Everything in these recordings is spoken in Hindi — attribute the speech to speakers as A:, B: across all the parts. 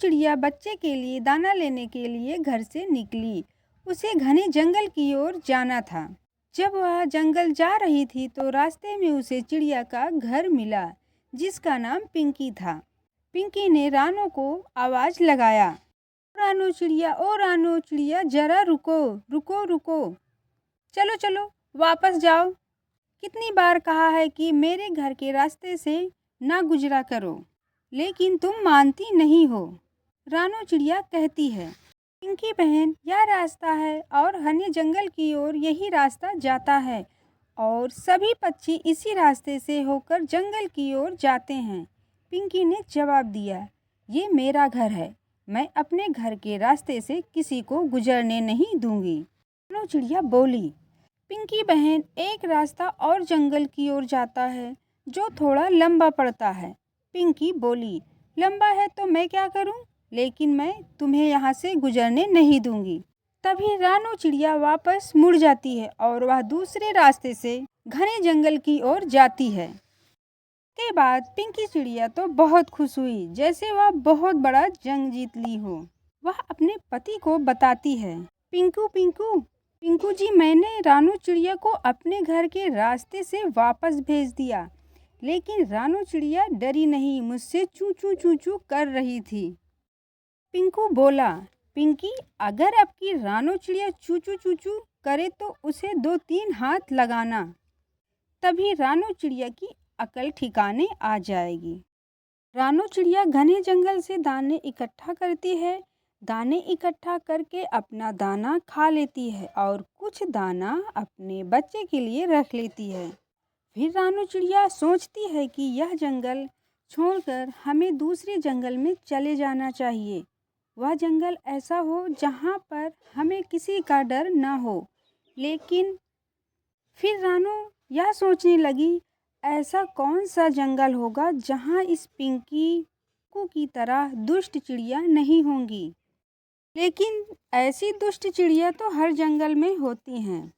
A: चिड़िया बच्चे के लिए दाना लेने के लिए घर से निकली। उसे घने जंगल की ओर जाना था। जब वह जंगल जा रही थी तो रास्ते में उसे चिड़िया का घर मिला, जिसका नाम पिंकी था। पिंकी ने रानो को आवाज लगाया, रानो चिड़िया, ओ रानो चिड़िया, जरा रुको रुको रुको, चलो चलो वापस जाओ। कितनी बार कहा है कि मेरे घर के रास्ते से ना गुजरा करो, लेकिन तुम मानती नहीं हो। रानो चिड़िया कहती है, पिंकी बहन, यह रास्ता है और घने जंगल की ओर यही रास्ता जाता है और सभी पक्षी इसी रास्ते से होकर जंगल की ओर जाते हैं। पिंकी ने जवाब दिया, ये मेरा घर है, मैं अपने घर के रास्ते से किसी को गुजरने नहीं दूंगी। रानो चिड़िया बोली, पिंकी बहन, एक रास्ता और जंगल की ओर जाता है जो थोड़ा लंबा पड़ता है। पिंकी बोली, लंबा है तो मैं क्या करूं, लेकिन मैं तुम्हें यहाँ से गुजरने नहीं दूंगी। तभी रानो चिड़िया वापस मुड़ जाती है और वह दूसरे रास्ते से घने जंगल की ओर जाती है। के बाद पिंकी चिड़िया तो बहुत खुश हुई, जैसे वह बहुत बड़ा जंग जीत ली हो। वह अपने पति को बताती है, पिंकू पिंकू पिंकू जी, मैंने रानो चिड़िया को अपने घर के रास्ते से वापस भेज दिया, लेकिन रानो चिड़िया डरी नहीं, मुझसे चू चू चू चू कर रही थी। पिंकू बोला, पिंकी, अगर आपकी रानो चिड़िया चू चू चू चू करे तो उसे 2-3 हाथ लगाना, तभी रानो चिड़िया की अकल ठिकाने आ जाएगी। रानो चिड़िया घने जंगल से दाने इकट्ठा करती है। दाने इकट्ठा करके अपना दाना खा लेती है और कुछ दाना अपने बच्चे के लिए रख लेती है। फिर रानो चिड़िया सोचती है कि यह जंगल छोड़कर हमें दूसरे जंगल में चले जाना चाहिए। वह जंगल ऐसा हो जहाँ पर हमें किसी का डर ना हो। लेकिन फिर रानो यह सोचने लगी, ऐसा कौन सा जंगल होगा जहाँ इस पिंकी की तरह दुष्ट चिड़िया नहीं होंगी। लेकिन ऐसी दुष्ट चिड़िया तो हर जंगल में होती हैं।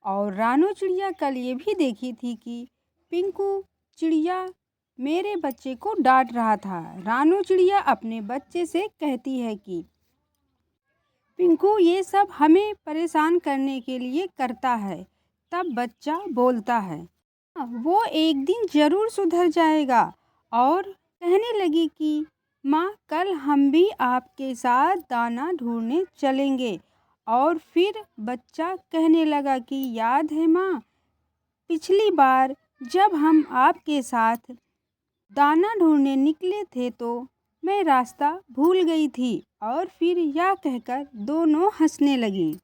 A: और रानो चिड़िया कल ये भी देखी थी कि पिंकू चिड़िया मेरे बच्चे को डांट रहा था। रानो चिड़िया अपने बच्चे से कहती है कि पिंकू ये सब हमें परेशान करने के लिए करता है। तब बच्चा बोलता है, वो एक दिन जरूर सुधर जाएगा, और कहने लगी कि माँ, कल हम भी आपके साथ दाना ढूंढने चलेंगे। और फिर बच्चा कहने लगा कि याद है माँ, पिछली बार जब हम आपके साथ दाना ढूंढने निकले थे तो मैं रास्ता भूल गई थी। और फिर यह कहकर दोनों हंसने लगी।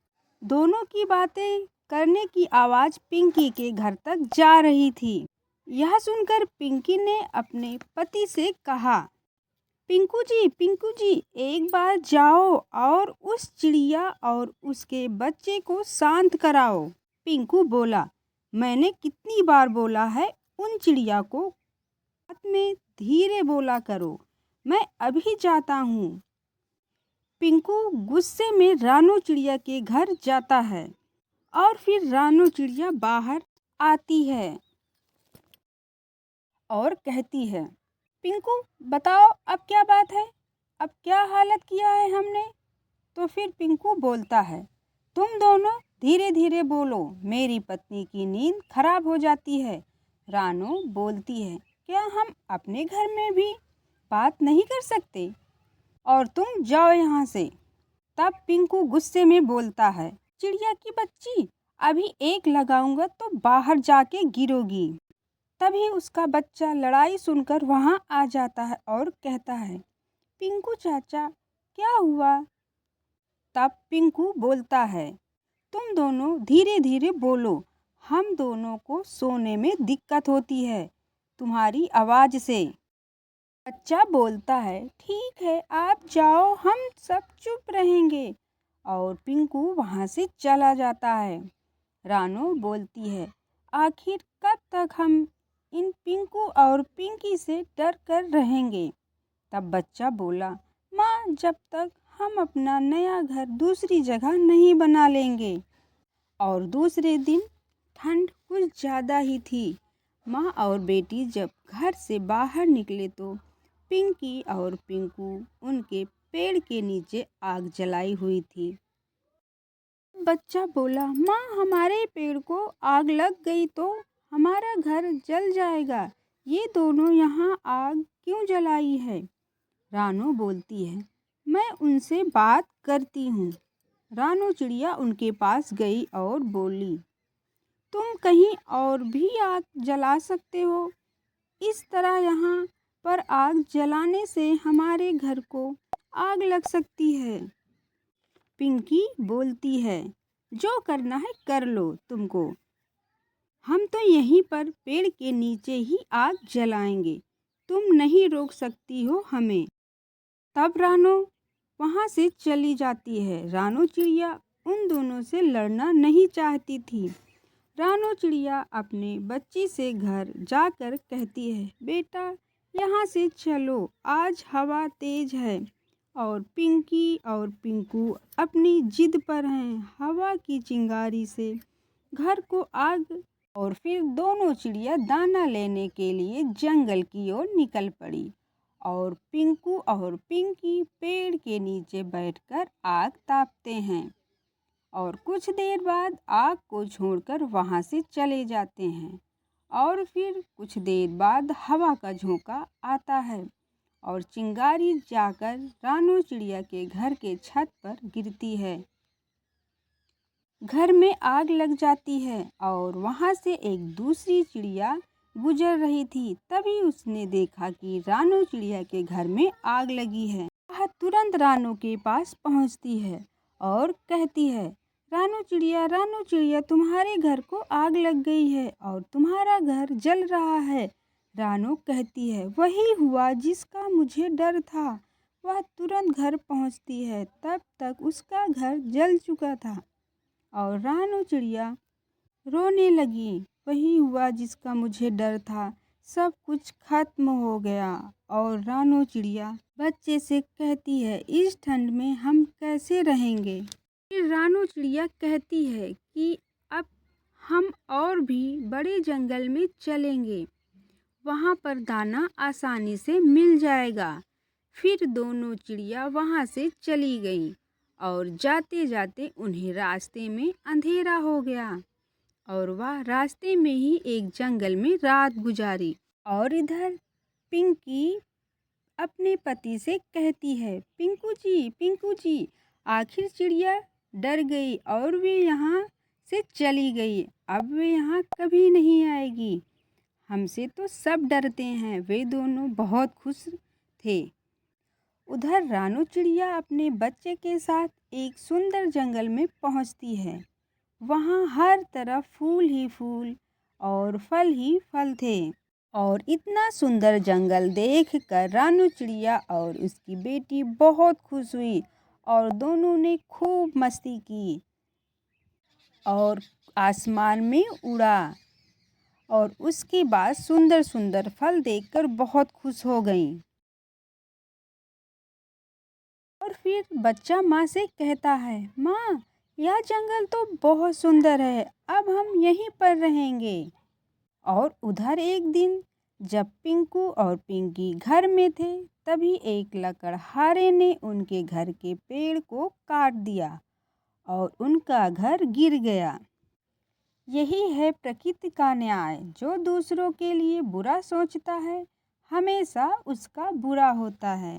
A: दोनों की बातें करने की आवाज़ पिंकी के घर तक जा रही थी। यह सुनकर पिंकी ने अपने पति से कहा, पिंकू जी, एक बार जाओ और उस चिड़िया और उसके बच्चे को शांत कराओ। पिंकू बोला, मैंने कितनी बार बोला है उन चिड़िया को बात में धीरे बोला करो, मैं अभी जाता हूँ। पिंकू गुस्से में रानो चिड़िया के घर जाता है और फिर रानो चिड़िया बाहर आती है और कहती है, पिंकू बताओ अब क्या बात है, अब क्या हालत किया है हमने। तो फिर पिंकू बोलता है, तुम दोनों धीरे धीरे बोलो, मेरी पत्नी की नींद खराब हो जाती है। रानो बोलती है, क्या हम अपने घर में भी बात नहीं कर सकते, और तुम जाओ यहाँ से। तब पिंकू गुस्से में बोलता है, चिड़िया की बच्ची, अभी एक लगाऊंगा तो बाहर जाके गिरोगी। तभी उसका बच्चा लड़ाई सुनकर वहाँ आ जाता है और कहता है, पिंकू चाचा क्या हुआ। तब पिंकू बोलता है, तुम दोनों धीरे धीरे बोलो, हम दोनों को सोने में दिक्कत होती है तुम्हारी आवाज़ से। बच्चा बोलता है, ठीक है आप जाओ, हम सब चुप रहेंगे। और पिंकू वहाँ से चला जाता है। रानो बोलती है, आखिर कब तक हम इन पिंकू और पिंकी से डर कर रहेंगे। तब बच्चा बोला, माँ, जब तक हम अपना नया घर दूसरी जगह नहीं बना लेंगे। और दूसरे दिन ठंड कुछ ज़्यादा ही थी। माँ और बेटी जब घर से बाहर निकले तो पिंकी और पिंकू उनके पेड़ के नीचे आग जलाई हुई थी। बच्चा बोला, माँ हमारे पेड़ को आग लग गई तो हमारा घर जल जाएगा। ये दोनों यहाँ आग क्यों जलाई है? रानू बोलती है, मैं उनसे बात करती हूँ। रानू चिड़िया उनके पास गई और बोली, तुम कहीं और भी आग जला सकते हो। इस तरह यहाँ पर आग जलाने से हमारे घर को आग लग सकती है। पिंकी बोलती है, जो करना है कर लो तुमको। हम तो यहीं पर पेड़ के नीचे ही आग जलाएंगे। तुम नहीं रोक सकती हो हमें। तब रानू वहाँ से चली जाती है। रानू चिड़िया उन दोनों से लड़ना नहीं चाहती थी। रानू चिड़िया अपने बच्ची से घर जाकर कहती है, बेटा यहाँ से चलो, आज हवा तेज है। और पिंकी और पिंकू अपनी जिद पर हैं। हवा की चिंगारी से घर को आग। और फिर दोनों चिड़िया दाना लेने के लिए जंगल की ओर निकल पड़ी। और पिंकू और पिंकी पेड़ के नीचे बैठकर आग तापते हैं। और कुछ देर बाद आग को छोड़कर वहाँ से चले जाते हैं। और फिर कुछ देर बाद हवा का झोंका आता है और चिंगारी जाकर रानू चिड़िया के घर के छत पर गिरती है। घर में आग लग जाती है और वहाँ से एक दूसरी चिड़िया गुजर रही थी। तभी उसने देखा कि रानू चिड़िया के घर में आग लगी है। वह तुरंत रानू के पास पहुँचती है और कहती है, रानू चिड़िया तुम्हारे घर को आग लग गई है और तुम्हारा घर जल रहा है। रानू कहती है, वही हुआ जिसका मुझे डर था। वह तुरंत घर पहुँचती है, तब तक उसका घर जल चुका था। और रानू चिड़िया रोने लगी, वही हुआ जिसका मुझे डर था, सब कुछ खत्म हो गया। और रानू चिड़िया बच्चे से कहती है, इस ठंड में हम कैसे रहेंगे? फिर रानू चिड़िया कहती है कि अब हम और भी बड़े जंगल में चलेंगे, वहाँ पर दाना आसानी से मिल जाएगा। फिर दोनों चिड़िया वहाँ से चली गईं और जाते जाते उन्हें रास्ते में अंधेरा हो गया और वह रास्ते में ही एक जंगल में रात गुजारी। और इधर पिंकी अपने पति से कहती है, पिंकू जी, आखिर चिड़िया डर गई और वे यहाँ से चली गई। अब वे यहाँ कभी नहीं आएगी। हमसे तो सब डरते हैं। वे दोनों बहुत खुश थे। उधर रानू चिड़िया अपने बच्चे के साथ एक सुंदर जंगल में पहुँचती है। वहाँ हर तरफ फूल ही फूल और फल ही फल थे। और इतना सुंदर जंगल देखकर रानू चिड़िया और उसकी बेटी बहुत खुश हुई और दोनों ने खूब मस्ती की और आसमान में उड़ा। और उसके बाद सुंदर सुंदर फल देखकर बहुत खुश हो गईं। और फिर बच्चा माँ से कहता है, माँ यह जंगल तो बहुत सुंदर है, अब हम यहीं पर रहेंगे। और उधर एक दिन जब पिंकू और पिंकी घर में थे, तभी एक लकड़हारे ने उनके घर के पेड़ को काट दिया और उनका घर गिर गया। यही है प्रकृति का न्याय। जो दूसरों के लिए बुरा सोचता है, हमेशा उसका बुरा होता है।